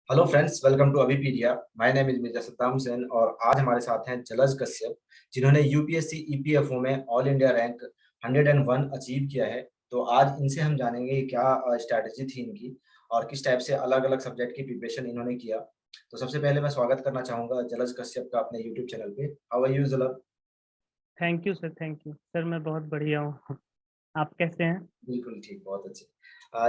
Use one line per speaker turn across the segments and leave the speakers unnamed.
Hello friends, welcome to Abhipedia. My name is Mirza Sattam Sen और आज हमारे साथ हैं जलज कश्यप, जिन्होंने यूपीएससी ईपीएफओ में ऑल इंडिया रैंक 101 अचीव किया है। तो आज इनसे हम जानेंगे कि क्या स्ट्रैटेजी थी इनकी और किस टाइप से अलग अलग सब्जेक्ट की प्रिपरेशन इन्होंने किया। तो सबसे पहले मैं स्वागत करना चाहूंगा जलज कश्यप का अपने यूट्यूब चैनल पे। How are you Jalaj?
Thank you sir, thank you sir. मैं बहुत बढ़िया हूँ। आप कैसे हैं?
बिल्कुल ठीक, बहुत अच्छे।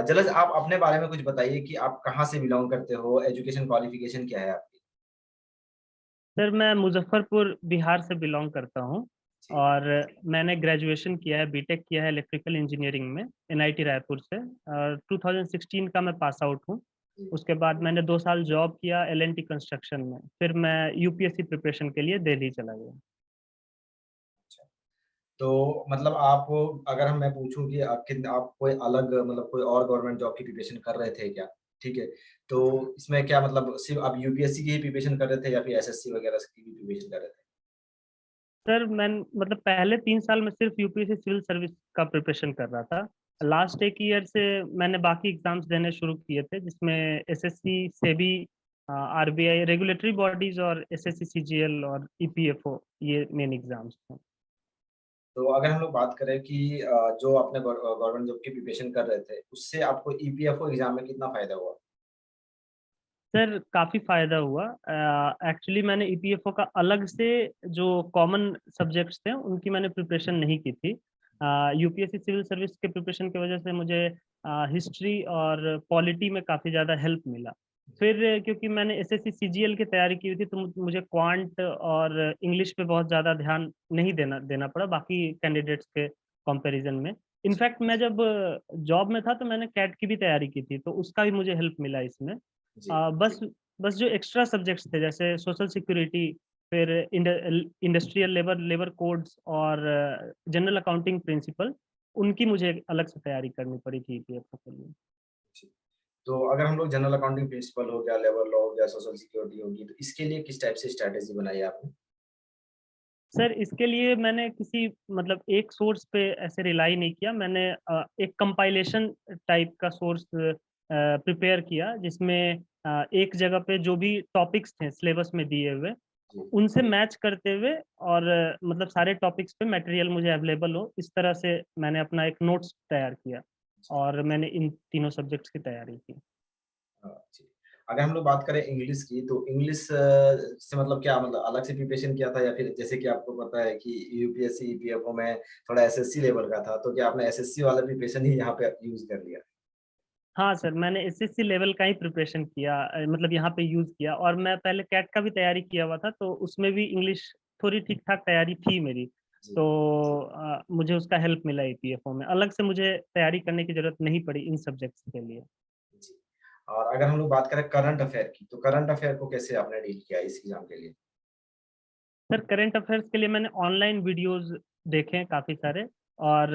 जलज, आप अपने बारे में कुछ बताइए कि आप कहाँ से बिलोंग करते हो, एजुकेशन क्वालिफिकेशन क्या है आपकी?
सर मैं मुजफ्फरपुर बिहार से बिलोंग करता हूँ।
जी।
और मैंने ग्रेजुएशन किया है, बीटेक किया है इलेक्ट्रिकल इंजीनियरिंग में एनआईटी रायपुर से। और 2016 का मैं पास आउट हूँ।
जी।
उसके बाद मैंने 2 साल जॉब किया एलएनटी कंस्ट्रक्शन में, फिर मैं यूपीएससी प्रिपरेशन के लिए दिल्ली चला गया।
तो मतलब आप, अगर हम मैं पूछूं कि आप कोई अलग मतलब कोई और गवर्नमेंट जॉब की प्रिपरेशन कर रहे थे क्या? ठीक है। तो इसमें क्या मतलब सिर्फ आप यूपीएससी की ही प्रिपरेशन कर रहे थे या फिर एसएससी वगैरह की भी प्रिपरेशन कर रहे थे?
सर मैं मतलब पहले 3 साल में सिर्फ यूपीएससी सिविल सर्विस का प्रिपरेशन कर रहा था। लास्ट एक ईयर से मैंने बाकी एग्जाम्स देने शुरू किए थे, जिसमें SSC, SEBI, RBI, regulatory bodies और एसएससी सीजीएल और ईपीएफओ, ये मेन एग्जाम्स थे।
तो अगर हम लोग बात करें कि जो आपने गवर्नमेंट जॉब की प्रिपरेशन कर रहे थे उससे आपको ईपीएफओ एग्जाम में कितना फायदा हुआ?
सर काफ़ी फायदा हुआ। एक्चुअली मैंने ईपीएफओ का अलग से जो कॉमन सब्जेक्ट्स थे उनकी मैंने प्रिपरेशन नहीं की थी। यूपीएससी सिविल सर्विस के प्रिपरेशन की वजह से मुझे हिस्ट्री और पॉलिटी में काफ़ी ज़्यादा हेल्प मिला। फिर क्योंकि मैंने एसएससी सीजीएल की तैयारी की हुई थी, तो मुझे क्वांट और इंग्लिश पे बहुत ज़्यादा ध्यान नहीं देना देना पड़ा बाकी कैंडिडेट्स के कंपैरिजन में। इनफैक्ट मैं जब जॉब में था तो मैंने कैट की भी तैयारी की थी, तो उसका भी मुझे हेल्प मिला इसमें।
जी।
बस बस जो एक्स्ट्रा सब्जेक्ट्स थे जैसे सोशल सिक्योरिटी, फिर इंडस्ट्रियल लेबर लेबर कोड्स और जनरल अकाउंटिंग प्रिंसिपल, उनकी मुझे अलग से तैयारी करनी पड़ी थी ईपीएफओ के लिए।
जी। तो अगर हम लोग जनरल अकाउंटिंग प्रिंसिपल हो गया, लेबर लॉ हो गया, सोशल सिक्योरिटी होगी, तो इसके लिए किस टाइप से स्ट्रैटेजी बनाई आपने?
सर इसके लिए मैंने किसी मतलब एक सोर्स पे ऐसे रिलाई नहीं किया। मैंने एक कंपाइलेशन टाइप का सोर्स प्रिपेयर किया, जिसमें एक जगह पे जो भी टॉपिक्स थे सिलेबस में दिए हुए
जी।
उनसे मैच करते हुए, और मतलब सारे टॉपिक्स पे मटेरियल मुझे अवेलेबल हो, इस तरह से मैंने अपना एक नोट्स तैयार किया और मैंने इन तीनों सब्जेक्ट्स की तैयारी की।
हाँ, जी। अगर हम लोग बात करें इंग्लिश की, तो इंग्लिश से मतलब क्या मतलब अलग से प्रिपरेशन किया था या फिर जैसे कि आपको पता है कि यूपीएससी ईपीएफओ में थोड़ा एसएससी लेवल का था, तो क्या आपने एसएससी वाला प्रिपरेशन ही यहाँ पे यूज कर लिया?
हाँ सर, मैंने एसएससी लेवल का ही प्रिपरेशन किया, मतलब यहाँ पे यूज किया। और मैं पहले कैट का भी तैयारी किया हुआ था, तो उसमें भी इंग्लिश थोड़ी ठीक ठाक तैयारी थी मेरी।
जी।
तो मुझे उसका हेल्प मिला ईपीएफओ में, अलग से मुझे तैयारी करने की जरूरत नहीं पड़ी इन सब्जेक्ट्स के लिए।
जी। और अगर हम लोग बात करें करंट अफेयर की, तो करंट अफेयर को कैसे आपने डील किया इस एग्जाम के लिए?
सर करंट अफेयर्स के लिए मैंने ऑनलाइन वीडियोस देखे हैं काफ़ी सारे। और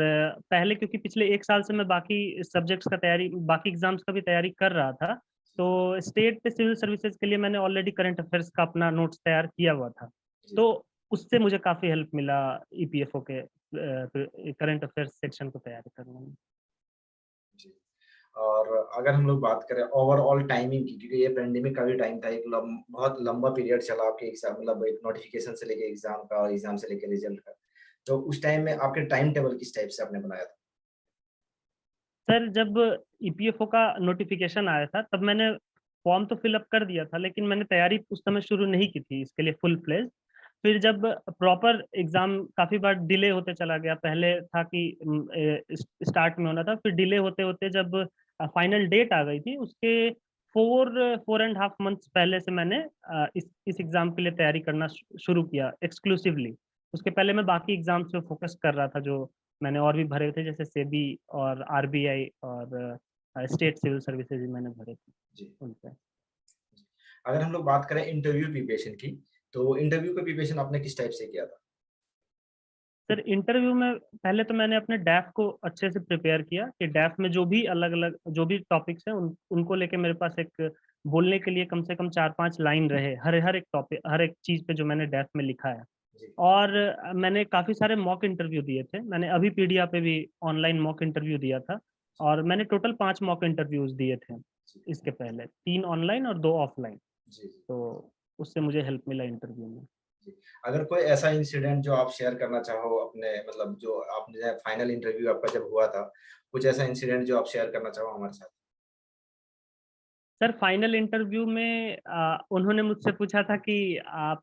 पहले क्योंकि पिछले एक साल से मैं बाकी सब्जेक्ट्स का तैयारी, बाकी एग्जाम्स का भी तैयारी कर रहा था, तो स्टेट सिविल सर्विसेज के लिए मैंने ऑलरेडी करंट अफेयर्स का अपना नोट्स तैयार किया हुआ था।
जी।
तो उससे मुझे काफ़ी हेल्प मिला ईपीएफओ के करंट अफेयर्स सेक्शन को तैयार करने में।
जी। और अगर हम लोग बात करें ओवरऑल टाइमिंग की, क्योंकि ये पेंडेमिक का भी टाइम था, एक बहुत लंबा पीरियड चला आपके एग्जाम, मतलब एक नोटिफिकेशन से लेके एग्जाम का और एग्जाम से लेके रिजल्ट का। तो उस टाइम में आपके टाइम टेबल किस टाइप से आपने बनाया था?
सर जब ईपीएफओ का नोटिफिकेशन आया था तब मैंने फॉर्म तो फिलअप कर दिया था, लेकिन मैंने तैयारी उस समय शुरू नहीं की थी इसके लिए फुल फ्लेज। फिर जब प्रॉपर एग्जाम काफी बार डिले होते चला गया, पहले था कि स्टार्ट में होना था, फिर डिले होते होते जब फाइनल डेट आ गई थी, उसके 4.5 मंथ्स पहले से मैंने इस एग्जाम के लिए तैयारी करना शुरू किया एक्सक्लूसिवली। उसके पहले मैं बाकी एग्जाम्स पे फोकस कर रहा था जो मैंने और भी भरे थे, जैसे सेबी और आरबीआई और स्टेट सिविल सर्विसेज भी मैंने भरे थे
जी।
उन पे।
अगर हम लोग बात करें इंटरव्यू प्रिपरेशन की, तो इंटरव्यू का प्रिपरेशन आपने किस टाइप से किया था?
सर इंटरव्यू में पहले तो मैंने अपने डैफ को अच्छे से प्रिपेयर किया कि डैफ में जो भी अलग अलग जो भी टॉपिक्स हैं उनको लेके मेरे पास एक बोलने के लिए कम से कम 4-5 लाइन रहे हर हर एक टॉपिक, हर एक चीज पे जो मैंने डैफ में लिखा है।
जी।
और मैंने काफी सारे मॉक इंटरव्यू दिए थे, मैंने अभी पीडिया पे भी ऑनलाइन मॉक इंटरव्यू दिया था। और मैंने टोटल 5 मॉक इंटरव्यूज दिए थे।
जी,
इसके पहले 3 ऑनलाइन और 2 ऑफलाइन।
जी, जी,
तो उससे मुझे हेल्प मिला इंटरव्यू में।
जी। अगर कोई ऐसा इंसिडेंट जो आप शेयर करना चाहो अपने मतलब जो आपने फाइनल इंटरव्यू आपका जब हुआ था, कुछ ऐसा इंसिडेंट जो आप शेयर करना चाहो हमारे साथ?
सर फाइनल इंटरव्यू में उन्होंने मुझसे पूछा था कि आप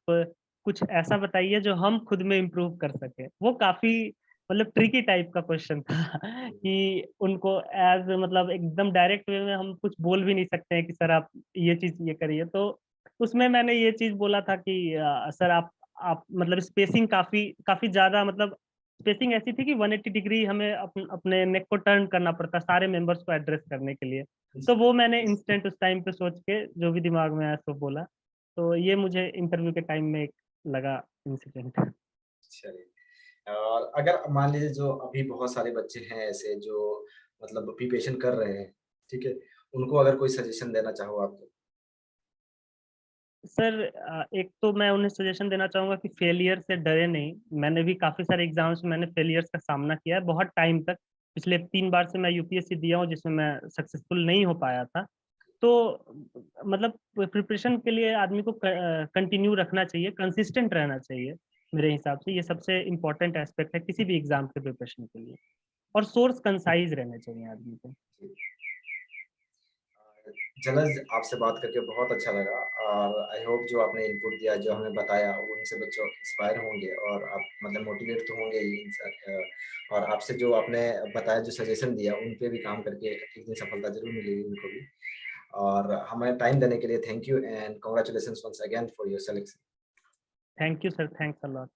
कुछ ऐसा बताइए जो हम खुद में इम्प्रूव कर सकें। वो काफ़ी मतलब ट्रिकी टाइप का क्वेश्चन था कि उनको एज़ मतलब एकदम डायरेक्ट वे में हम कुछ बोल भी नहीं सकते हैं कि सर आप ये चीज़ ये करिए। तो उसमें मैंने ये चीज़ बोला था कि सर आप मतलब स्पेसिंग काफ़ी काफ़ी ज़्यादा मतलब स्पेसिंग ऐसी थी कि 180 डिग्री हमें अपने नेक को टर्न करना पड़ता सारे मेंबर्स को एड्रेस करने के लिए। तो
जी,
वो मैंने इंस्टेंट उस टाइम पे सोच के जो भी दिमाग में आया सो बोला। तो ये मुझे इंटरव्यू के टाइम में एक लगा इंसिडेंट।
चलिए। और अगर मान लीजिए जो अभी बहुत सारे बच्चे हैं ऐसे जो मतलब प्रिपरेशन कर रहे हैं, ठीक है? उनको अगर कोई सजेशन देना चाहो आप तो?
सर एक तो मैं उन्हें सजेशन देना चाहूँगा कि फेलियर से डरे नहीं। मैंने भी काफ़ी सारे एग्ज़ाम्स में मैंने फेलियर्स का सामना किया है बहुत टाइम तक। पिछले 3 बार से मैं यूपीएससी दिया हूँ जिसमें मैं सक्सेसफुल नहीं हो पाया था। तो मतलब प्रिपरेशन के लिए आदमी को कंटिन्यू रखना चाहिए, कंसिस्टेंट रहना चाहिए मेरे हिसाब से। ये सबसे इम्पोर्टेंट एस्पेक्ट है किसी भी एग्ज़ाम के प्रिपरेशन के लिए। और सोर्स कंसाइज़ रहने चाहिए आदमी को।
जी। जलज आपसे बात करके बहुत अच्छा लगा और आई होप जो आपने इनपुट दिया, जो हमें बताया, वो उनसे बच्चों इंस्पायर होंगे और आप मतलब मोटिवेट तो होंगे ही और आपसे जो आपने बताया, जो सजेशन दिया, उन पे भी काम करके एक दिन सफलता ज़रूर मिलेगी उनको भी। और हमें टाइम देने के लिए thank you and congratulations once again for your selection.
Thank you sir, thanks a lot.